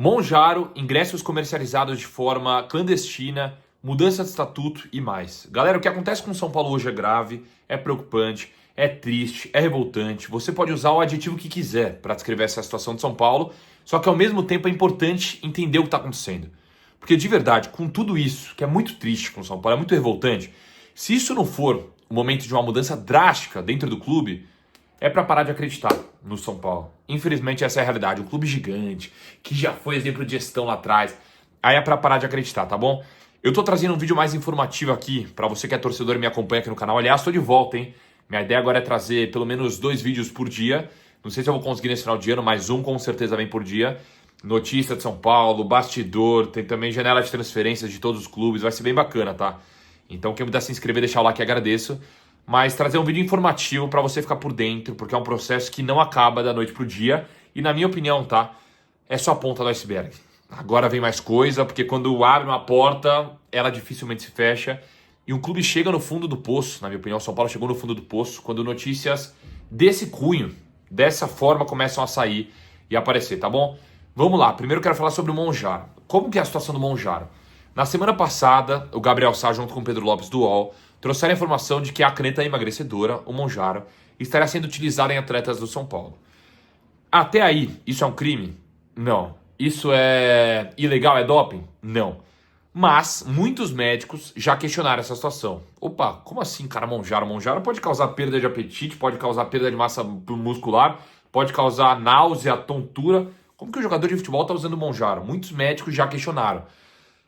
Monjaro, ingressos comercializados de forma clandestina, mudança de estatuto e mais. Galera, o que acontece com o São Paulo hoje é grave, é preocupante, é triste, é revoltante. Você pode usar o adjetivo que quiser para descrever essa situação de São Paulo, só que ao mesmo tempo é importante entender o que está acontecendo. Porque de verdade, com tudo isso, que é muito triste com o São Paulo, é muito revoltante, se isso não for o momento de uma mudança drástica dentro do clube, é para parar de acreditar no São Paulo. Infelizmente essa é a realidade. Um clube gigante, que já foi exemplo de gestão lá atrás. Aí é para parar de acreditar, tá bom? Eu tô trazendo um vídeo mais informativo aqui, para você que é torcedor e me acompanha aqui no canal. Aliás, tô de volta, hein? Minha ideia agora é trazer pelo menos 2 vídeos por dia. Não sei se eu vou conseguir nesse final de ano, mas um com certeza vem por dia. Notícia de São Paulo, bastidor, tem também janela de transferências de todos os clubes. Vai ser bem bacana, tá? Então quem puder se inscrever, deixar o like, agradeço. Mas trazer um vídeo informativo para você ficar por dentro, porque é um processo que não acaba da noite pro dia. E na minha opinião, tá? É só a ponta do iceberg. Agora vem mais coisa, porque quando abre uma porta, ela dificilmente se fecha. E um clube chega no fundo do poço, na minha opinião, São Paulo chegou no fundo do poço, quando notícias desse cunho, dessa forma, começam a sair e aparecer, tá bom? Vamos lá, primeiro eu quero falar sobre o Monjaro. Como que é a situação do Monjaro? Na semana passada, o Gabriel Sá, junto com o Pedro Lopes do UOL, trouxeram a informação de que a caneta emagrecedora, o Monjaro, estaria sendo utilizada em atletas do São Paulo. Até aí, isso é um crime? Não. Isso é ilegal, é doping? Não. Mas muitos médicos já questionaram essa situação. Opa, como assim, cara, Monjaro? Monjaro pode causar perda de apetite, pode causar perda de massa muscular, pode causar náusea, tontura. Como que o jogador de futebol está usando Monjaro? Muitos médicos já questionaram.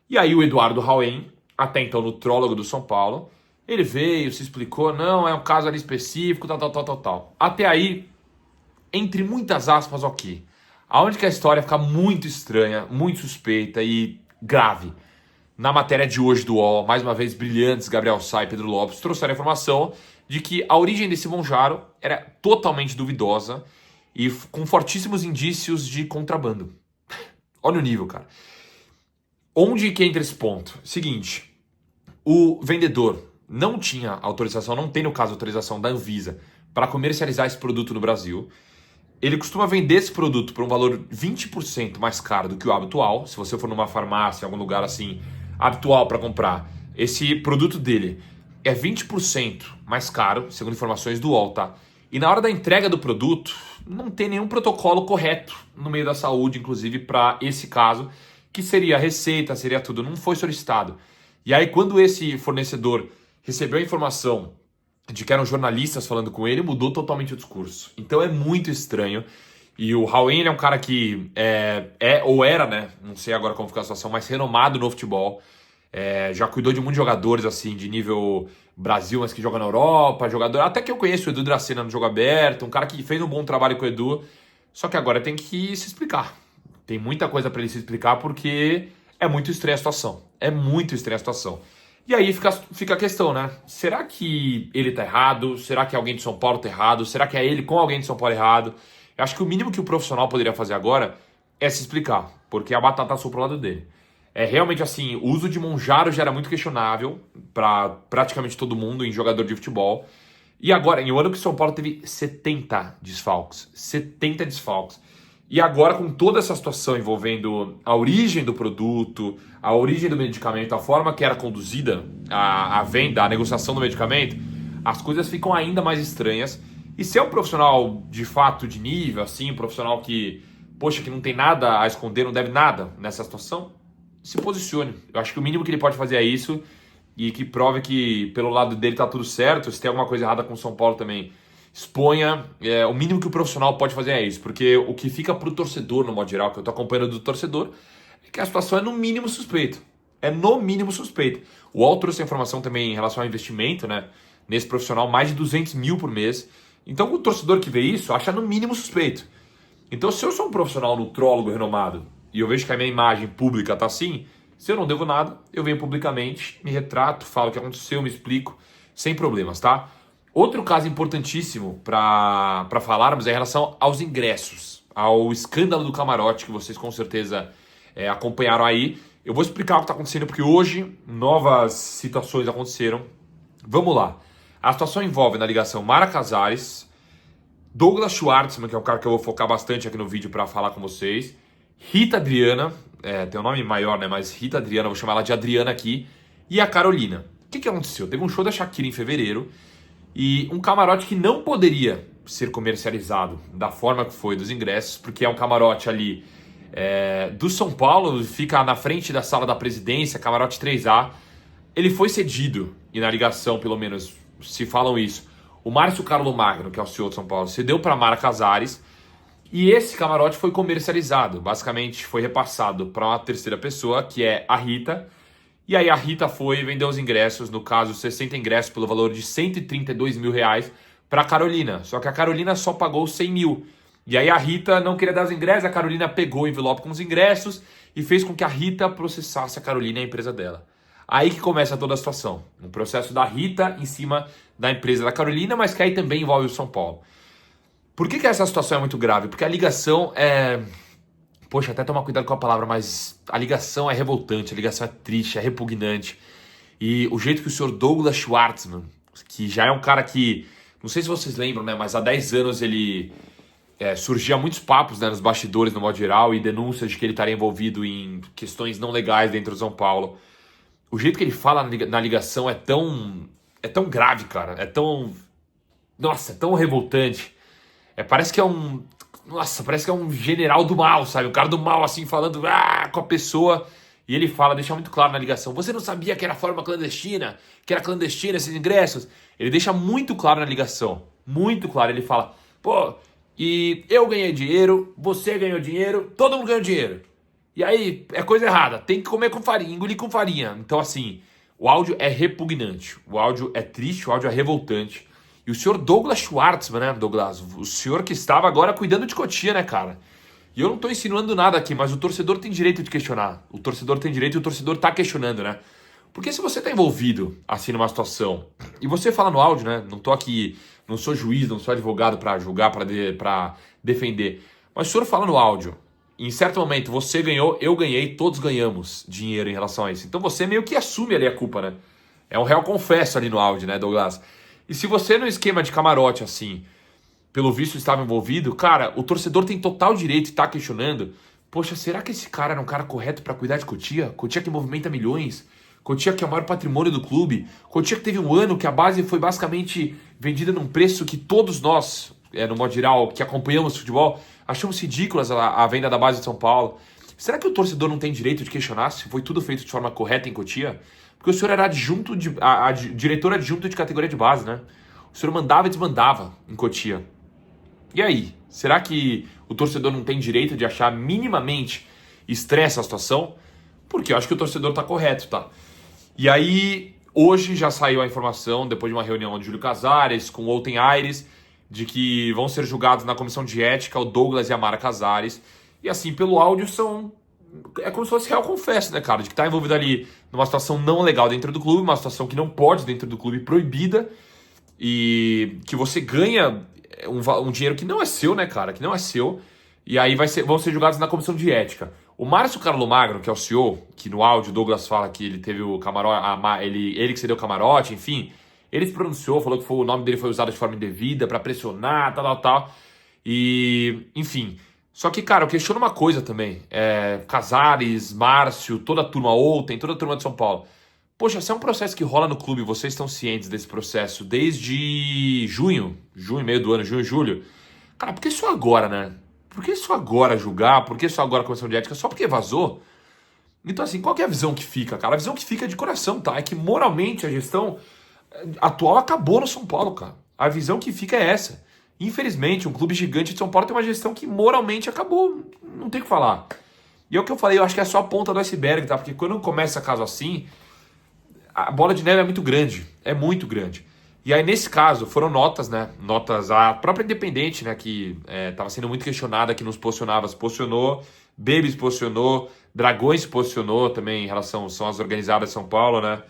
E aí o Eduardo Rauen, até então nutrólogo do São Paulo, ele veio, se explicou, não, é um caso ali específico, tal. Até aí, entre muitas aspas, ok. Aonde que a história fica muito estranha, muito suspeita e grave. Na matéria de hoje do UOL, mais uma vez brilhantes, Gabriel Sá e Pedro Lopes trouxeram a informação de que a origem desse Monjaro era totalmente duvidosa e com fortíssimos indícios de contrabando. Olha o nível, cara. Onde que entra esse ponto? Seguinte, o vendedor não tinha autorização, não tem no caso autorização da Anvisa para comercializar esse produto no Brasil. Ele costuma vender esse produto por um valor 20% mais caro do que o habitual. Se você for numa farmácia, em algum lugar assim, habitual para comprar, esse produto dele é 20% mais caro, segundo informações do UOL, tá? E na hora da entrega do produto, não tem nenhum protocolo correto no meio da saúde, inclusive para esse caso, que seria a receita, seria tudo, não foi solicitado. E aí quando esse fornecedor recebeu a informação de que eram jornalistas falando com ele, mudou totalmente o discurso. Então é muito estranho. E o Rauen é um cara que ou era, né? Não sei agora como fica a situação, mas renomado no futebol. Já cuidou de muitos jogadores, assim, de nível Brasil, mas que joga na Europa, jogador. Até que eu conheço o Edu Dracena no jogo aberto, um cara que fez um bom trabalho com o Edu. Só que agora tem que se explicar. Tem muita coisa para ele se explicar porque é muito estranha a situação. É muito estranha a situação. E aí fica a questão, né? Será que ele tá errado? Será que alguém de São Paulo tá errado? Será que é ele com alguém de São Paulo errado? Eu acho que o mínimo que o profissional poderia fazer agora é se explicar, porque a batata assou pro lado dele. É realmente assim, o uso de Monjaro já era muito questionável para praticamente todo mundo em jogador de futebol. E agora, em um ano que o São Paulo teve 70 desfalques. 70 desfalques. E agora, com toda essa situação envolvendo a origem do produto, a origem do medicamento, a forma que era conduzida a venda, a negociação do medicamento, as coisas ficam ainda mais estranhas. E se é um profissional de fato de nível, assim, um profissional que, poxa, que não tem nada a esconder, não deve nada nessa situação, se posicione. Eu acho que o mínimo que ele pode fazer é isso e que prove que pelo lado dele tá tudo certo. Se tem alguma coisa errada com o São Paulo também, exponha. O mínimo que o profissional pode fazer é isso, porque o que fica pro torcedor, no modo geral, que eu tô acompanhando do torcedor, é que a situação é no mínimo suspeita. É no mínimo suspeita. O UOL trouxe a informação também em relação ao investimento, né? Nesse profissional, mais de 200 mil por mês. Então o torcedor que vê isso acha no mínimo suspeito. Então se eu sou um profissional nutrólogo renomado e eu vejo que a minha imagem pública tá assim, se eu não devo nada, eu venho publicamente, me retrato, falo o que aconteceu, me explico, sem problemas, tá? Outro caso importantíssimo para falarmos é em relação aos ingressos, ao escândalo do camarote que vocês com certeza acompanharam aí. Eu vou explicar o que está acontecendo porque hoje novas situações aconteceram. Vamos lá. A situação envolve na ligação Mara Casares, Douglas Schwartzman, que é o cara que eu vou focar bastante aqui no vídeo para falar com vocês, Rita Adriana, tem um nome maior, né? Mas Rita Adriana, vou chamar ela de Adriana aqui, e a Carolina. O que aconteceu? Teve um show da Shakira em fevereiro e um camarote que não poderia ser comercializado da forma que foi dos ingressos, porque é um camarote ali do São Paulo, fica na frente da sala da presidência, camarote 3A. Ele foi cedido, e na ligação, pelo menos, se falam isso. O Márcio Carlomagno, que é o CEO de São Paulo, cedeu para a Mara Casares, e esse camarote foi comercializado. Basicamente, foi repassado para uma terceira pessoa, que é a Rita. E aí a Rita foi vender os ingressos, no caso, 60 ingressos pelo valor de R$ 132 mil para a Carolina. Só que a Carolina só pagou 100 mil. E aí a Rita não queria dar os ingressos, a Carolina pegou o envelope com os ingressos e fez com que a Rita processasse a Carolina e a empresa dela. Aí que começa toda a situação. Um processo da Rita em cima da empresa da Carolina, mas que aí também envolve o São Paulo. Por que essa situação é muito grave? Porque a ligação é... Poxa, até tomar cuidado com a palavra, mas a ligação é revoltante, a ligação é triste, é repugnante. E o jeito que o senhor Douglas Schwartzman, que já é um cara que... Não sei se vocês lembram, né? Mas há 10 anos ele... surgia muitos papos, né, nos bastidores, no modo geral, e denúncias de que ele estaria envolvido em questões não legais dentro do São Paulo. O jeito que ele fala na ligação é tão grave, cara. É tão... Nossa, é tão revoltante. Parece que é um... Nossa, parece que é um general do mal, sabe? Um cara do mal, assim, falando com a pessoa. E ele fala, deixa muito claro na ligação. Você não sabia que era forma clandestina? Que era clandestina esses ingressos? Ele deixa muito claro na ligação. Muito claro. Ele fala, pô... E eu ganhei dinheiro, você ganhou dinheiro, todo mundo ganhou dinheiro. E aí, é coisa errada, tem que comer com farinha, engolir com farinha. Então assim, o áudio é repugnante, o áudio é triste, o áudio é revoltante. E o senhor Douglas Schwartzman, né, Douglas? O senhor que estava agora cuidando de Cotia, né, cara? E eu não tô insinuando nada aqui, mas o torcedor tem direito de questionar. O torcedor tem direito e o torcedor tá questionando, né? Porque se você tá envolvido, assim, numa situação, e você fala no áudio, né? Não tô aqui, não sou juiz, não sou advogado pra julgar, pra defender. Mas o senhor fala no áudio, em certo momento você ganhou, eu ganhei, todos ganhamos dinheiro em relação a isso. Então você meio que assume ali a culpa, né? É um réu confesso ali no áudio, né, Douglas? E se você no esquema de camarote, assim, pelo visto estava envolvido, cara, o torcedor tem total direito de estar questionando. Poxa, será que esse cara era um cara correto pra cuidar de Cotia? Cotia que movimenta milhões? Cotia que é o maior patrimônio do clube? Cotia que teve um ano que a base foi basicamente vendida num preço que todos nós, no modo geral, que acompanhamos o futebol, achamos ridículas a venda da base de São Paulo. Será que o torcedor não tem direito de questionar se foi tudo feito de forma correta em Cotia? Porque o senhor era diretor adjunto de categoria de base, né? O senhor mandava e desmandava em Cotia. E aí? Será que o torcedor não tem direito de achar minimamente estresse a situação? Porque eu acho que o torcedor tá correto, tá? E aí, hoje já saiu a informação, depois de uma reunião de Júlio Casares com o Outen Aires, de que vão ser julgados na comissão de ética o Douglas e a Mara Casares. E assim, pelo áudio é como se fosse real confesso, né, cara? De que tá envolvido ali numa situação não legal dentro do clube, uma situação que não pode dentro do clube, proibida, e que você ganha um dinheiro que não é seu, né, cara? Que não é seu. E aí vão ser julgados na comissão de ética. O Márcio Carlomagno, que é o CEO, que no áudio o Douglas fala que ele teve o camarote, ele que cedeu o camarote, enfim, ele se pronunciou, falou que o nome dele foi usado de forma indevida pra pressionar, tal. E, enfim. Só que, cara, eu questiono uma coisa também. Casares, Márcio, toda a turma Outen, toda a turma de São Paulo. Poxa, se é um processo que rola no clube, vocês estão cientes desse processo desde junho, meio do ano, junho, julho. Cara, por que só agora, né? Por que só agora julgar? Por que só agora a comissão de ética? Só porque vazou? Então, assim, qual que é a visão que fica, cara? A visão que fica é de coração, tá? É que moralmente a gestão atual acabou no São Paulo, cara. A visão que fica é essa. Infelizmente, um clube gigante de São Paulo tem uma gestão que moralmente acabou. Não tem o que falar. E é o que eu falei, eu acho que é só a ponta do iceberg, tá? Porque quando começa caso assim, a bola de neve é muito grande. É muito grande. E aí, nesse caso, foram notas, né? Notas, a própria Independente, né? Que estava sendo muito questionada, que nos posicionava, se posicionou, Baby se posicionou, Dragões se posicionou também em relação, são as organizadas de São Paulo, né?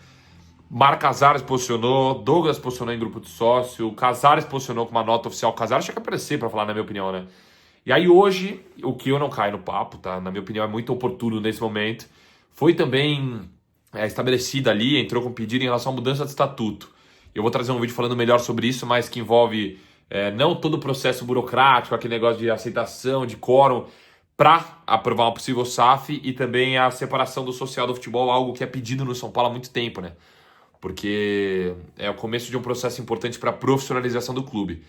Mara Casares posicionou, Douglas posicionou em grupo de sócio, Casares posicionou com uma nota oficial. Casares tinha que aparecer para falar, na minha opinião, né? E aí hoje, o que eu não caio no papo, tá? Na minha opinião, é muito oportuno nesse momento. Foi também estabelecida ali, entrou com pedido em relação à mudança de estatuto. Eu vou trazer um vídeo falando melhor sobre isso, mas que envolve não todo o processo burocrático, aquele negócio de aceitação, de quórum, para aprovar uma possível SAF e também a separação do social do futebol, algo que é pedido no São Paulo há muito tempo, né? Porque é o começo de um processo importante para a profissionalização do clube.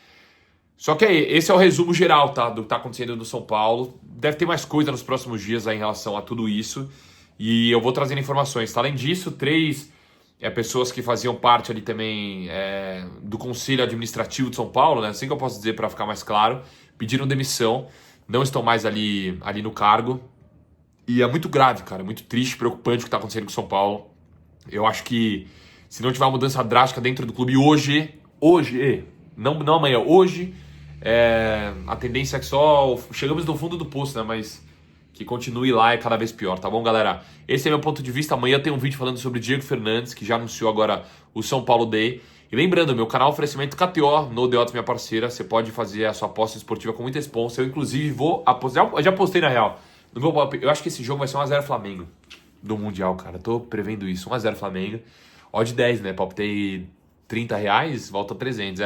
Só que aí, esse é o resumo geral, tá, do que está acontecendo no São Paulo. Deve ter mais coisa nos próximos dias aí em relação a tudo isso. E eu vou trazendo informações. Tá? Além disso, três pessoas que faziam parte ali também do Conselho Administrativo de São Paulo, né, assim que eu posso dizer para ficar mais claro, pediram demissão, não estão mais ali no cargo. E é muito grave, cara, é muito triste, preocupante o que está acontecendo com o São Paulo. Eu acho que se não tiver uma mudança drástica dentro do clube hoje, não amanhã, hoje, a tendência é que só chegamos no fundo do poço, né? Mas que continue lá é cada vez pior, tá bom, galera? Esse é meu ponto de vista. Amanhã tem um vídeo falando sobre Diego Fernandes, que já anunciou agora o São Paulo Day. E lembrando, meu canal oferecimento KTO, no The Odds, minha parceira. Você pode fazer a sua aposta esportiva com muita sponsor. Eu, inclusive, vou apostar. Já postei na real. Eu acho que esse jogo vai ser 1x0 Flamengo do Mundial, cara. Tô prevendo isso. 1x0 Flamengo. Odd 10, né? Palpitei R$30, volta 300,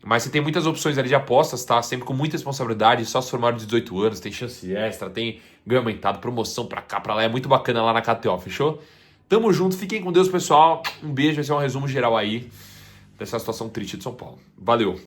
Mas você tem muitas opções ali de apostas, tá? Sempre com muita responsabilidade, só se for maior de 18 anos, tem chance extra, tem ganho aumentado, promoção pra cá, pra lá. É muito bacana lá na KTO, fechou? Tamo junto, fiquem com Deus, pessoal. Um beijo, esse é um resumo geral aí dessa situação triste de São Paulo. Valeu!